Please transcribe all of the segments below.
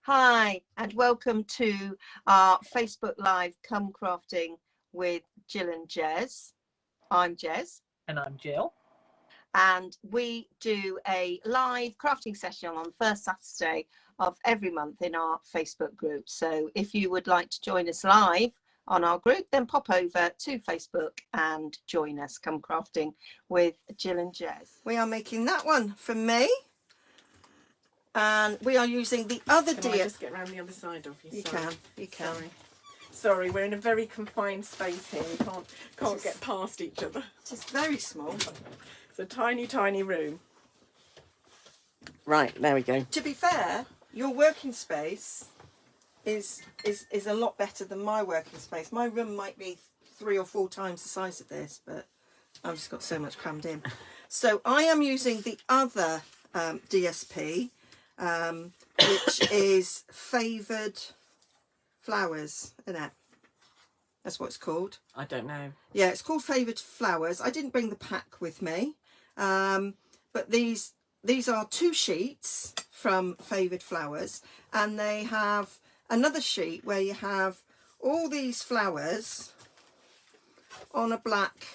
Hi, and welcome to our Facebook Live Come Crafting with Jill and Jez. I'm Jez. And I'm Jill. And we do a live crafting session on the first Saturday of every month in our Facebook group. So if you would like to join us live on our group, then pop over to Facebook and join us. Come Crafting with Jill and Jez. We are making that one from me. And we are using the other Can I just get around the other side of you? You can. Sorry, we're in a very confined space here. We can't get past each other. It's very small. It's a tiny, tiny room. Right, there we go. To be fair, your working space is a lot better than my working space. My room might be 3 or 4 times the size of this, but I've just got so much crammed in. So I am using the other DSP, which is Favoured Flowers, isn't it? That's what it's called. I don't know. Yeah, it's called Favoured Flowers. I didn't bring the pack with me, but these are 2 sheets from Favoured Flowers, and they have another sheet where you have all these flowers on a black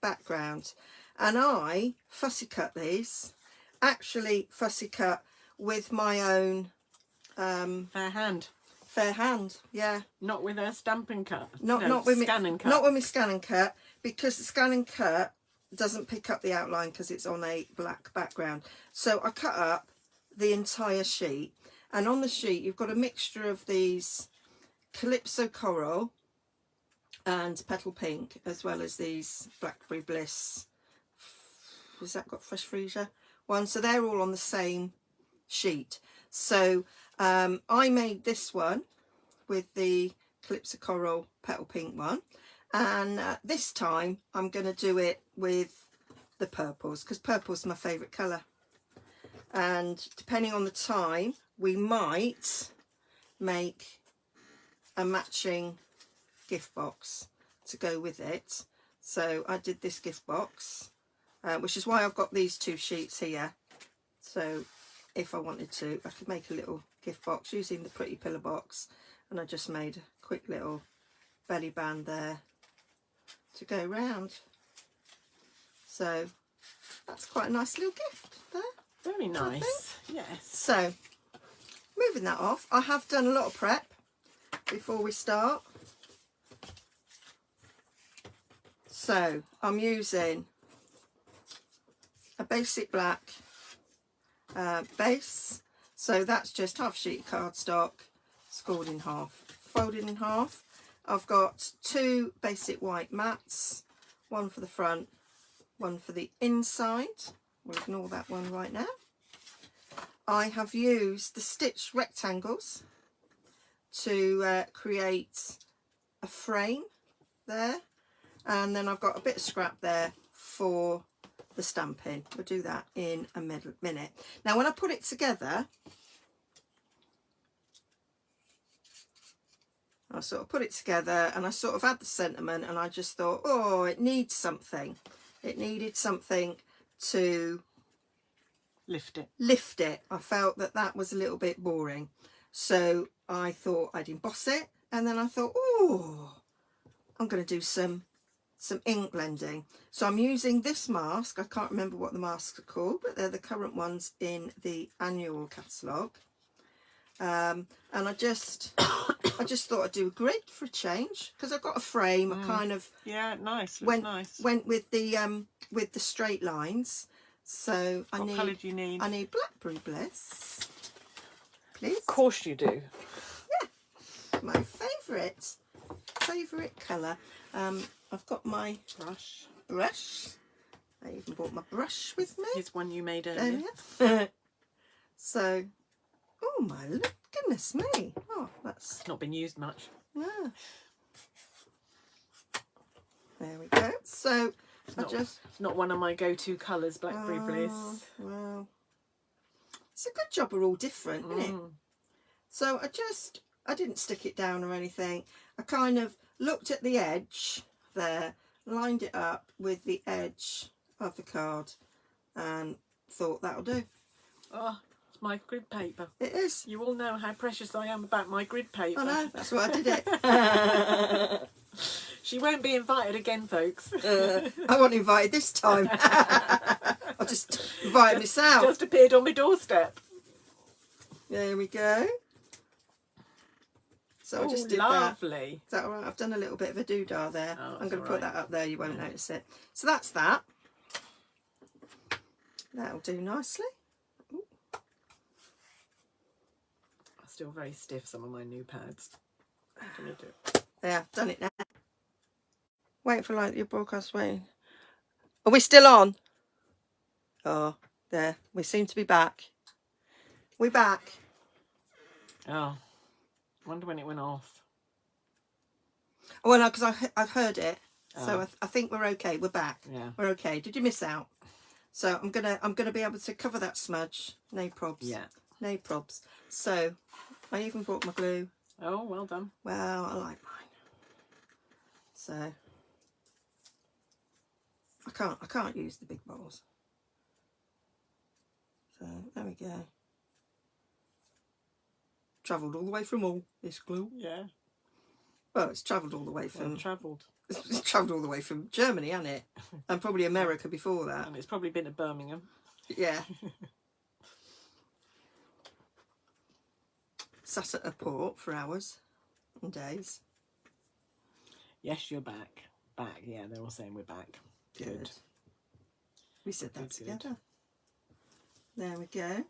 background. And I fussy cut these, actually fussy cut with my own Fair hand. fair hand, yeah. Not with a stamp and cut. Not with scan me, and cut. not with me scan and cut, because the scan and cut doesn't pick up the outline because it's on a black background. So I cut up the entire sheet, and on the sheet you've got a mixture of these Calypso Coral and Petal Pink, as well as these Blackberry Bliss. Has that got Fresh Freesia one? So they're all on the same sheet. So I made this one with the Calypso Coral Petal Pink one, and this time I'm going to do it with the purples, because purple's my favourite colour. And depending on the time, we might make a matching gift box to go with it. So I did this gift box, which is why I've got these 2 sheets here. So if I wanted to, I could make a little gift box using the Pretty Pillar box, and I just made a quick little belly band there to go round. So that's quite a nice little gift there. Very nice. Yes. So moving that off, I have done a lot of prep before we start. So I'm using a basic black base, so that's just half sheet of cardstock, scored in half, folded in half. I've got 2 basic white mats, one for the front, one for the inside. We'll ignore that one right now. I have used the stitch rectangles to create a frame there, and then I've got a bit of scrap there for the stamping. We'll do that in a minute. Now when I put it together, I sort of put it together and I sort of had the sentiment, and I just thought, oh, it needs something. It needed something to Lift it. I felt that was a little bit boring. So I thought I'd emboss it, and then I thought, oh, I'm going to do some ink blending. So I'm using this mask. I can't remember what the masks are called, but they're the current ones in the annual catalogue. And I just thought I'd do a grid for a change, because I've got a frame. I kind of nice. Went with the straight lines. So What colour do you need? I need Blackberry Bliss, please. Of course you do. Yeah, my favourite colour. I've got my brush. I even brought my brush with me. Here's one you made earlier. So, oh my goodness me! Oh, that's It's not been used much. yeah. There we go. So It's not one of my go-to colours, Blackberry Bliss. Well, it's a good job we're all different, isn't it? So I didn't stick it down or anything. I kind of looked at the edge there, lined it up with the edge of the card, and thought that'll do. Oh, It's my grid paper. It is. You all know how precious I am about my grid paper. I know, that's why I did it. She won't be invited again, folks. I wasn't invited this time. I just invited myself. Just appeared on my doorstep. There we go. So I Oh, just did lovely. that. Is that all right? I've done a little bit of a doodah there. Oh, I'm going to all put right. that up there. You won't notice it. So that's that. That'll do nicely. Ooh. Still very stiff, some of my new pads. I'm going to do it. There, I've done it now. Wait for your broadcast waiting. Are we still on? Oh, there. We seem to be back. We're back. Oh, I wonder when it went off. Oh, well, no, because I've heard it. So Oh. I think we're okay. We're back. Yeah. We're okay. Did you miss out? So I'm gonna be able to cover that smudge. No probs. Yeah. No probs. So I even brought my glue. Oh, well done. Well, I like mine. So I can't use the big bowls. So there we go. Travelled all the way from all this glue. Yeah. Well, it's travelled all the way from Travelled. it's travelled all the way from Germany, hasn't it? And probably America before that. And it's probably been at Birmingham. Yeah. Sat at a port for hours and days. Yes, you're back. Back, yeah, they're all saying we're back. Good. We said that Good. together. There we go.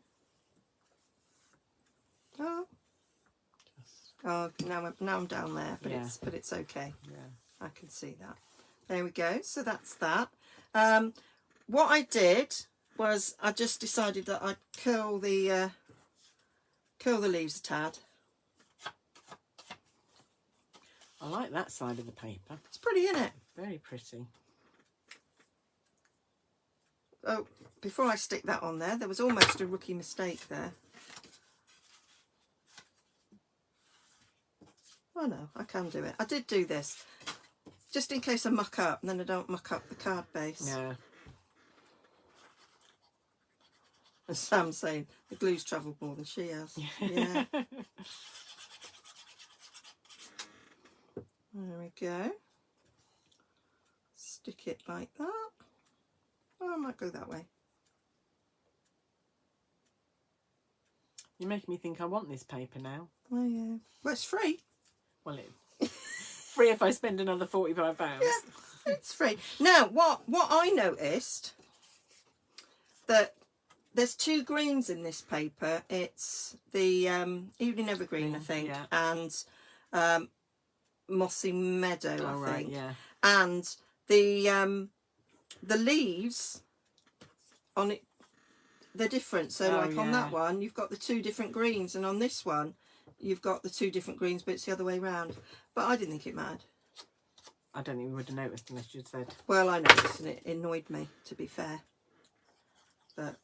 Oh. Oh, now I'm down there, but Yeah. it's okay. Yeah. I can see that. There we go. So that's that. What I did was I just decided that I'd curl the leaves a tad. I like that side of the paper. It's pretty, isn't it? Very pretty. Oh, before I stick that on there was almost a rookie mistake there. Oh no, I can do it. I did do this just in case I muck up, and then I don't muck up the card base. Yeah. As Sam's saying, the glue's travelled more than she has. Yeah. There we go. Stick it like that. Oh, I might go that way. You're making me think I want this paper now. Oh yeah. Well, it's free. Well, it's free if I spend another £45. Yeah, it's free. Now, what I noticed, that there's two greens in this paper. It's the Evening Evergreen, I think, yeah. and Mossy Meadow, Oh, I right, think. yeah. And the leaves on it, they're different. So, Oh, like on yeah. that one, you've got the two different greens, and on this one, you've got the two different greens, but it's the other way round. But I didn't think it mattered. I don't think we would have noticed unless you'd said. Well, I noticed, and it annoyed me, to be fair. But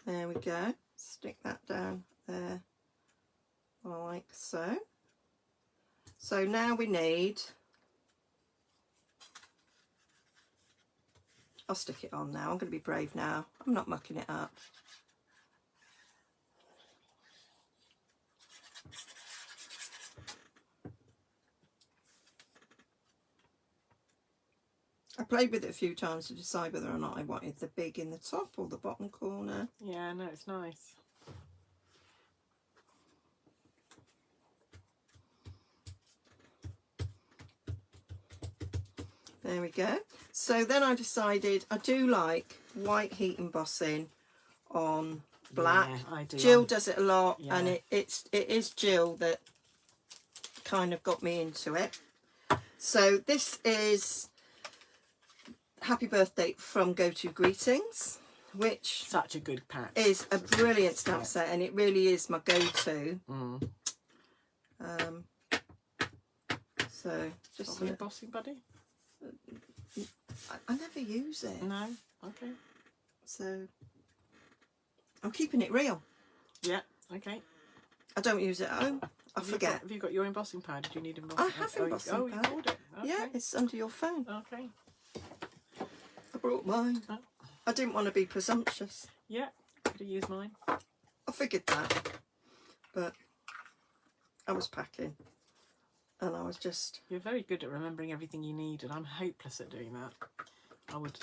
there we go. Stick that down there, like so. So now we need... I'll stick it on now. I'm going to be brave now. I'm not mucking it up. I played with it a few times to decide whether or not I wanted the big in the top or the bottom corner. Yeah, no, it's nice. There we go. So then I decided I do like white heat embossing on black. Yeah, I do. Jill does it a lot, Yeah. and it is Jill that kind of got me into it. So this is Happy Birthday from Go To Greetings, which Such a good pack. is a brilliant stamp set, and it really is my go-to. Mm. So just Got me a embossing buddy? I never use it, No? Okay. so I'm keeping it real. Yeah, okay. I don't use it at home. I forget. Have you got your embossing pad? Did you need embossing? I have embossing Oh, you pad. bought it? Okay. Yeah, it's under your phone. Okay. I brought mine. Oh. I didn't want to be presumptuous. Yeah. could have used mine. I figured that, but I was packing and I was just... You're very good at remembering everything you need, and I'm hopeless at doing that.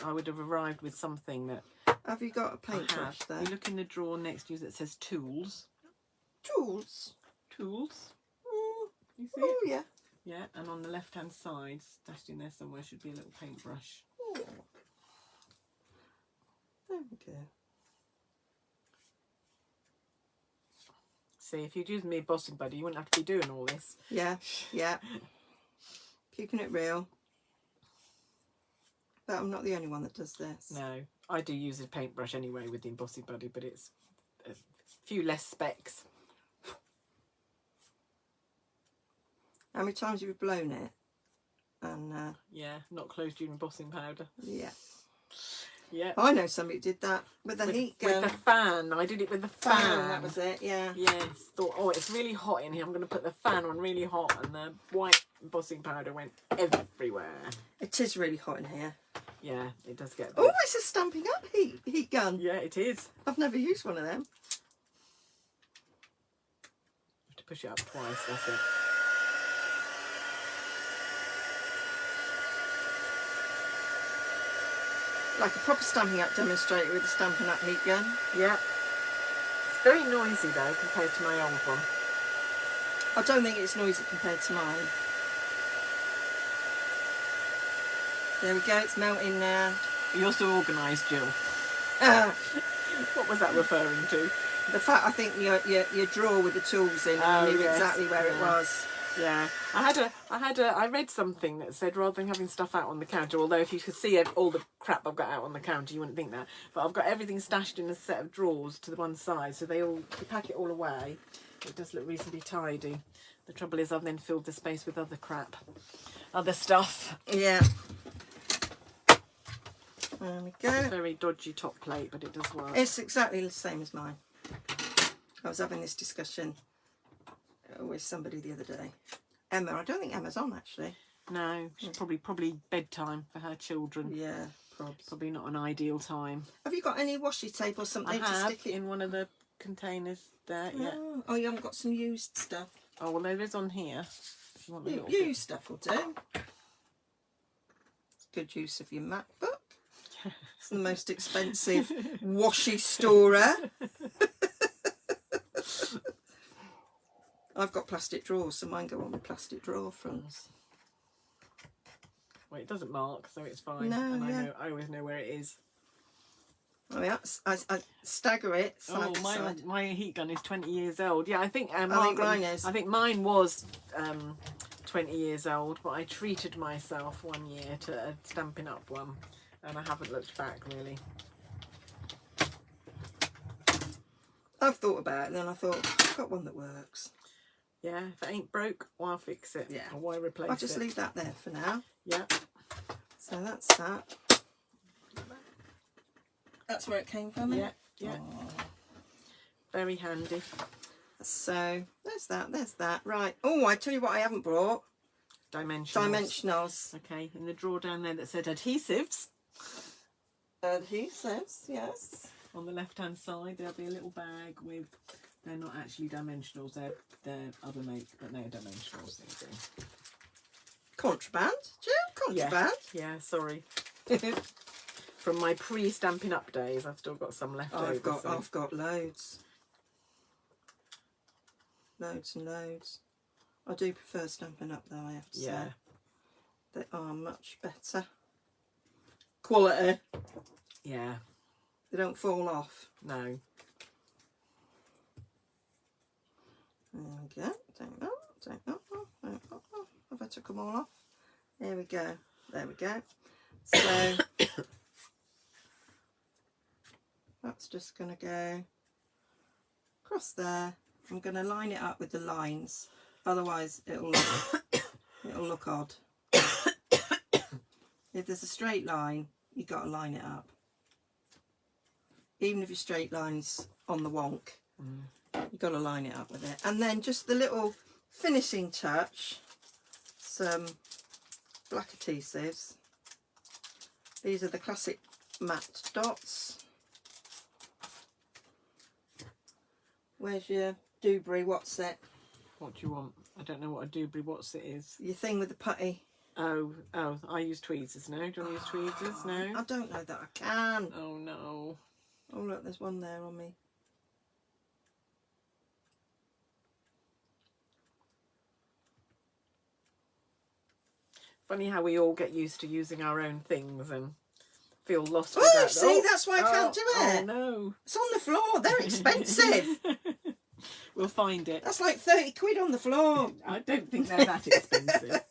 I would have arrived with something that Have you got a paintbrush there? You look in the drawer next to you that says tools. Tools? Tools. Mm. You see Oh, it? yeah. Yeah, and on the left-hand side, stashed in there somewhere, should be a little paintbrush. Oh. There we go. See, if you'd used me Bossing Buddy, you wouldn't have to be doing all this. Yeah, yeah. Keeping it real. But I'm not the only one that does this. No, I do use a paintbrush anyway with the Embossing Buddy, but it's a few less specs. How many times have you blown it? And Yeah, not closed your embossing powder. yeah. Yeah. I know somebody did that with the heat gun. With the fan. I did it with the fan. That was it, yeah. Yes. Thought, oh, it's really hot in here. I'm going to put the fan on really hot. And the white embossing powder went everywhere. It is really hot in here. Yeah, it does get... Oh, it's a Stampin' Up heat gun. Yeah, it is. I've never used one of them. You have to push it up twice, that's it. Like a proper Stampin' Up demonstrator with a Stampin' Up heat gun. Yeah. It's very noisy though compared to my old one. I don't think it's noisy compared to mine. There we go, it's melting now. You're so organised, Jill. Ah, What was that referring to? the fact I think your drawer with the tools in, Oh, I knew yes. exactly where it Yeah. was. Yeah, I read something that said rather than having stuff out on the counter, although if you could see all the crap I've got out on the counter, you wouldn't think that. But I've got everything stashed in a set of drawers to the one side, so you pack it all away. It does look reasonably tidy. The trouble is I've then filled the space with other crap, other stuff. Yeah. There we It's a go. very dodgy top plate, but it does work. It's exactly the same as mine. I was having this discussion with somebody the other day. Emma, I don't think Emma's on actually. No, she's probably bedtime for her children. Yeah, probs. Probably not an ideal time. Have you got any washi tape or I something to have stick it in one of the containers there. Yeah. Oh, you haven't got some used stuff. Oh well, there is on here. If you want a little Used stuff will do. It's good use of your MacBook. It's the most expensive washi storer. I've got plastic drawers, so mine go on with plastic drawer fronts. Well, it doesn't mark, so it's fine. No, and yeah. I always know where it is. I mean, I stagger it side to Oh, side. my heat gun is 20 years old. Yeah, I think mine is. I think mine was 20 years old, but I treated myself one year to a Stampin' Up one, and I haven't looked back really. I've thought about it, and then I thought, I've got one that works. Yeah, if it ain't broke, why fix it? Yeah. Or why replace I'll just it? leave that there for now. Yeah. So that's that. That's where it came from. Yeah. Yeah. Oh. Very handy. So there's that. There's that. Right. Oh, I tell you what, I haven't brought dimensionals. Okay, in the drawer down there that said adhesives. Adhesives. Yes. On the left hand side there'll be a little bag with, they're not actually dimensionals, they're other make, but they're dimensionals. There you go. Contraband, Jill. Contraband. Yeah, sorry. From my pre-Stampin' Up days, I've still got some left over. I've got loads. Loads and loads. I do prefer Stampin' Up though, I have to say. They are much better. Quality. Yeah. They don't fall off. No. There we go. Don't know. Have I took them all off? There we go. There we go. So that's just going to go across there. I'm going to line it up with the lines, otherwise it'll look odd. If there's a straight line, you've got to line it up. Even if your straight line's on the wonk, you've got to line it up with it. And then just the little finishing touch, some black adhesives. These are the classic matte dots. Where's your Dewberry? What's it? What do you want? I don't know what a Dewberry What's it is. Your thing with the putty. Oh, I use tweezers now. Do you want to use tweezers now? I don't know that I can. Oh no. Oh look, there's one there on me. Funny how we all get used to using our own things and feel lost. Oh, without see, that's why I can't do it. Oh no. It's on the floor. They're expensive. We'll find it. That's like 30 quid on the floor. I don't think they're that expensive.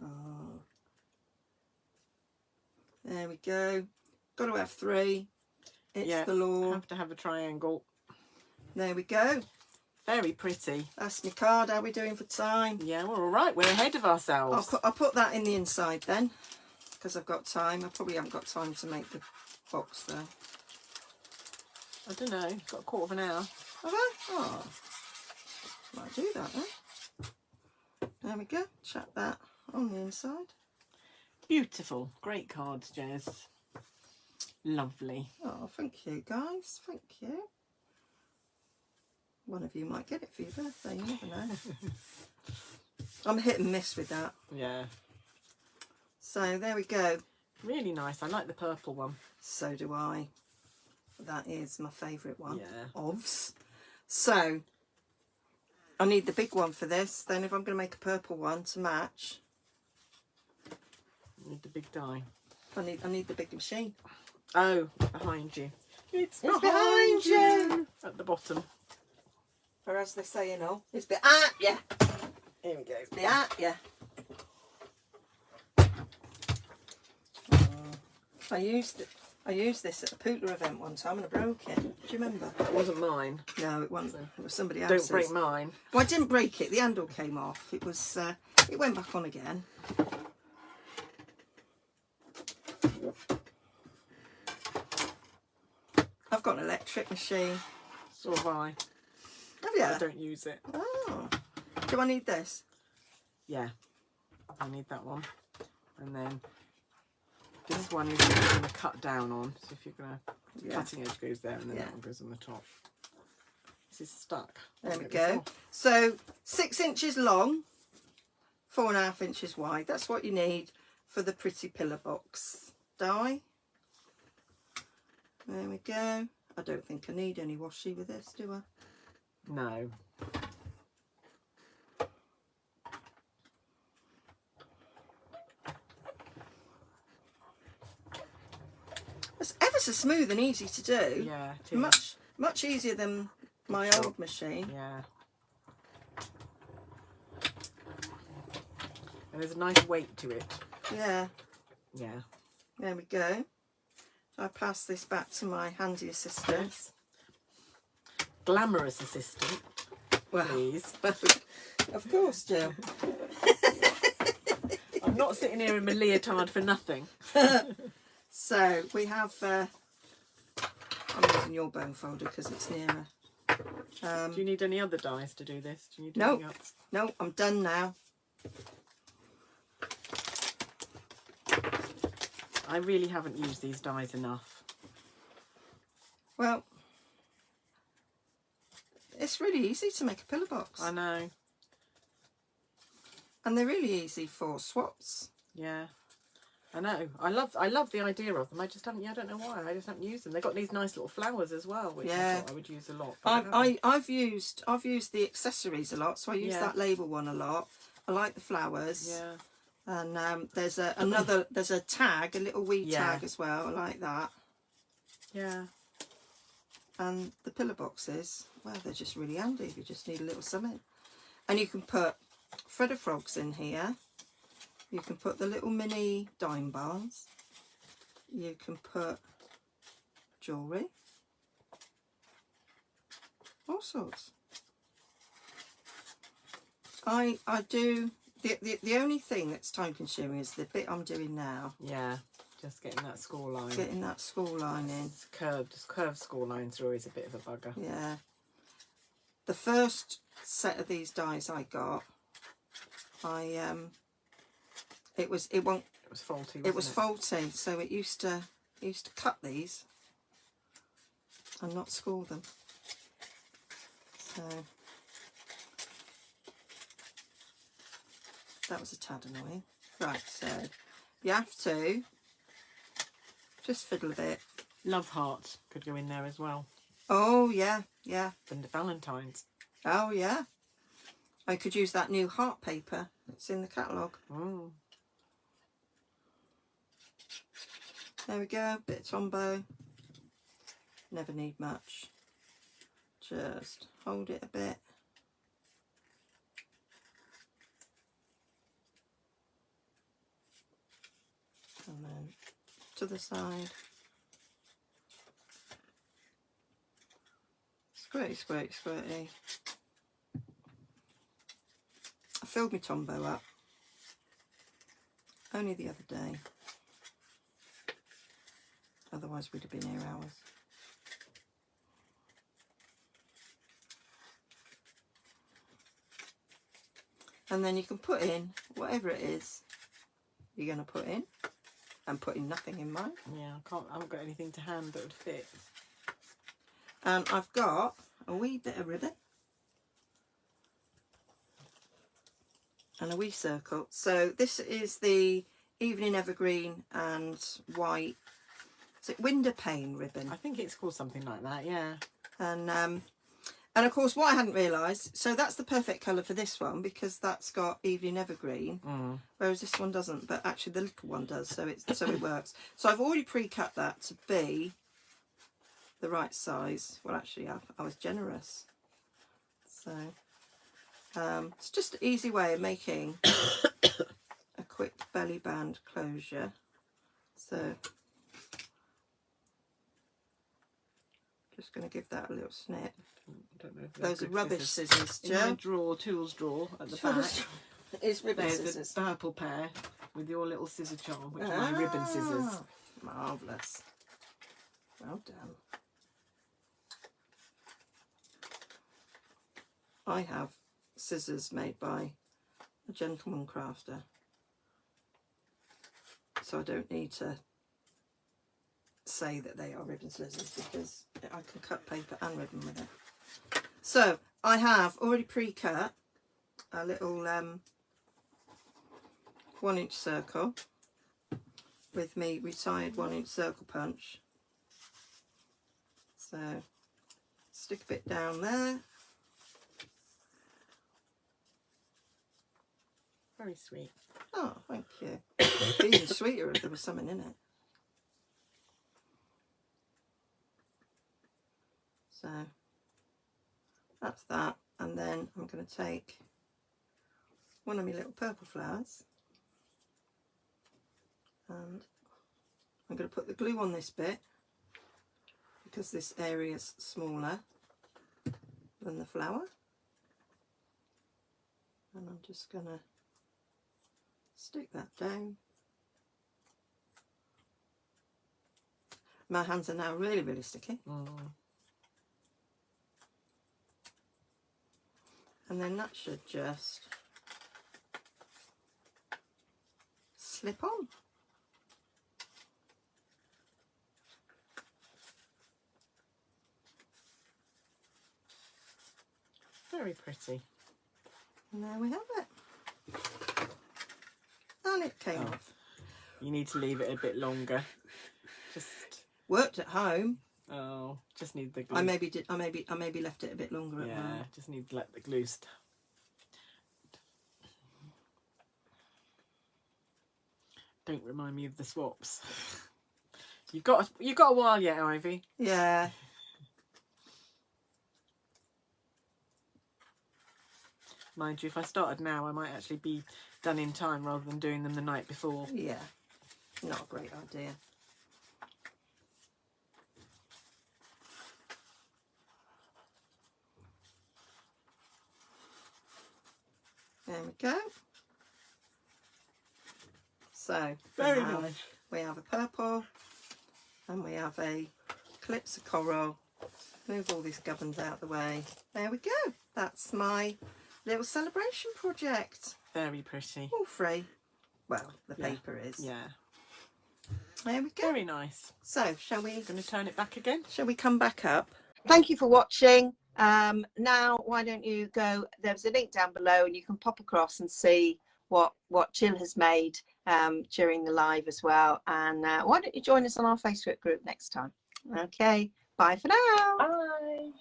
Oh. There we go. Got to have 3. It's the law. Have to have a triangle. There we go. Very pretty. That's my card. How are we doing for time? Yeah, we're all right. We're ahead of ourselves. I'll put that in the inside then, because I've got time. I probably haven't got time to make the box though. I don't know. Got a quarter of an hour. Have I? Oh, might do that then. There we go. Chuck that on the inside. Beautiful. Great cards, Jez. Lovely. Oh, thank you guys. Thank you. One of you might get it for your birthday. You never know. I'm hit and miss with that. Yeah. So there we go. Really nice. I like the purple one. So do I. That is my favourite one. Yeah. Ovs. So I need the big one for this. Then if I'm going to make a purple one to match, Need the big die. I need the big machine. Oh, behind you. It's behind you. At the bottom. Or as they say, you know, it's behind you. Here we go. It's behind you. I used this at a Pootler event one time and I broke it. Do you remember? It wasn't mine. No, it wasn't. It was somebody else's. Don't break mine. Well, I didn't break it. The handle came off. It was. It went back on again. I've got an electric machine. So have I. Have you? I don't use it. Oh. Do I need this? Yeah. I need that one. And then this one is going to cut down on. So if you're going to... Cutting edge goes there and then that one goes on the top. This is stuck. There we go. So 6 inches long, 4.5 inches wide. That's what you need for the pretty pillar box die. There we go. I don't think I need any washi with this, do I? No. It's ever so smooth and easy to do. Yeah, it is. Much easier than my old machine. Yeah. And there's a nice weight to it. Yeah. Yeah. There we go. So I pass this back to my handy assistant. Yes. Glamorous assistant, Well, please. of course, Jill. I'm not sitting here in my leotard for nothing. So we have. I'm using your bone folder because it's nearer. Do you need any other dies to do this? Do you need No. anything else? No, I'm done now. I really haven't used these dies enough. Well, it's really easy to make a pillar box. I know. And they're really easy for swaps. Yeah. I know. I love the idea of them. I just haven't. Yeah, I don't know why. I just haven't used them. They've got these nice little flowers as well, which I thought I would use a lot. I've used the accessories a lot, so I use that label one a lot. I like the flowers. Yeah. And there's there's a tag, a little wee tag as well. I like that. Yeah. And the pillar boxes, well, they're just really handy if you just need a little something. And you can put Fredder Frogs in here. You can put the little mini dime bars. You can put jewellery. All sorts. I do... The only thing that's time consuming is the bit I'm doing now. Yeah. Just getting that score line. Getting that score line in. It's curved score lines are always a bit of a bugger. Yeah. The first set of these dies I got, it was faulty. It was faulty, so it used to cut these. and not score them. So that was a tad annoying. Right, so you have to just fiddle a bit. Love hearts could go in there as well. Oh yeah, yeah. And the Valentine's. Oh yeah. I could use that new heart paper that's in the catalogue. Mm. There we go, bit of Tombow. Never need much. Just hold it a bit. And then to the side. Squirty, squirty, squirty. I filled my Tombow up only the other day. Otherwise we'd have been here hours. And then you can put in whatever it is you're going to put in. I'm putting nothing in mine. Yeah, I haven't got anything to hand that would fit. And I've got a wee bit of ribbon. And a wee circle. So this is the Evening Evergreen and white, is it window pane ribbon? I think it's called something like that, yeah. And of course what I hadn't realised, so that's the perfect colour for this one because that's got Evening Evergreen, whereas this one doesn't, but actually the little one does, so it works. So I've already pre-cut that to be the right size. Well, actually I was generous. So it's just an easy way of making a quick belly band closure. So just going to give that a little snip. I don't know if those are rubbish scissors, in my Joe. tools drawer at the back. It's ribbon There's scissors. a purple pair with your little scissor charm, which are my ribbon scissors. Marvellous. Well done. I have scissors made by a gentleman crafter, so I don't need to say that they are ribbon scissors because I can cut paper and ribbon with it. So I have already pre-cut a little 1-inch circle with me retired 1-inch circle punch. So stick a bit down there. Very sweet. Oh, thank you. It'd be even sweeter if there was something in it. So that's that, and then I'm going to take one of my little purple flowers and I'm going to put the glue on this bit because this area is smaller than the flower, and I'm just going to stick that down. My hands are now really, really sticky. And then that should just slip on. Very pretty. And there we have it. And it came off. You need to leave it a bit longer. Just Worked at home. just need the glue. I maybe left it a bit longer at home. Just need to let the glue stand. Don't remind me of the swaps. You've got a while yet, Ivy. Yeah. Mind you, if I started now, I might actually be done in time rather than doing them the night before. Yeah. Not a great idea. There we go. So Very nice. We have a purple and we have a Calypso of coral. Move all these gubbins out the way. There we go. That's my little celebration project. Very pretty. All free. Well, the paper is. Yeah. There we go. Very nice. So shall we Going to turn it back again? Shall we come back up? Thank you for watching. Now, why don't you go, there's a link down below and you can pop across and see what Jill has made during the live as well. And why don't you join us on our Facebook group next time? Okay, bye for now. Bye.